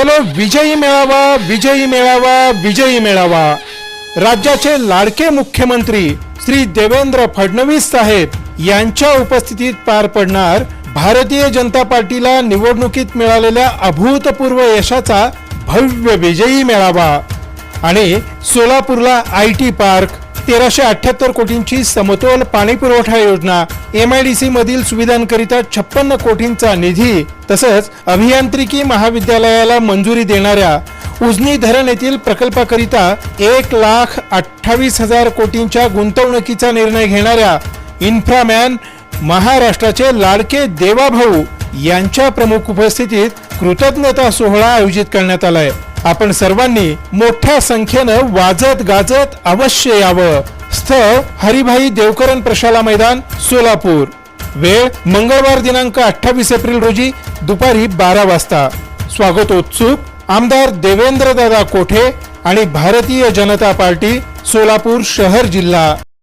चलो विजयी मेळावा, विजयी मेळावा, विजयी मेळावा। राज्याचे लाडके मुख्यमंत्री श्री देवेंद्र फडणवीस साहेब यांच्या उपस्थितीत पार पडणार भारतीय जनता पार्टीला निवडणुकीत मिळालेल्या अभूतपूर्व यशाचा भव्य विजयी मेळावा। आणि सोलापूरला आयटी पार्क, 1378 कोटींची समतोल पाणी पुरवठा योजना, MIDC मधील सुविधांकरिता 56 कोटींचा निधी, तसंच अभियांत्रिकी महाविद्यालयाला मंजुरी देणाऱ्या उजनी धरण येथील प्रकल्पाकरिता 1,28,000 कोटींच्या गुंतवणुकीचा निर्णय घेणाऱ्या इन्फ्रामॅन महाराष्ट्राचे लाडके देवाभाऊ यांच्या प्रमुख उपस्थितीत कृतज्ञता सोहळा आयोजित करण्यात आलाय। आपण सर्वांनी मोठ्या संख्येनं वाजत गाजत अवश्य यावं। स्थळ हरिभाई देवकरण प्रशाला मैदान, सोलापूर। वेळ मंगळवार दिनांक 28 एप्रिल रोजी दुपारी 12 वाजता। स्वागतोत्सुक आमदार देवेंद्रदादा कोठे आणि भारतीय जनता पार्टी, सोलापूर शहर जिल्हा।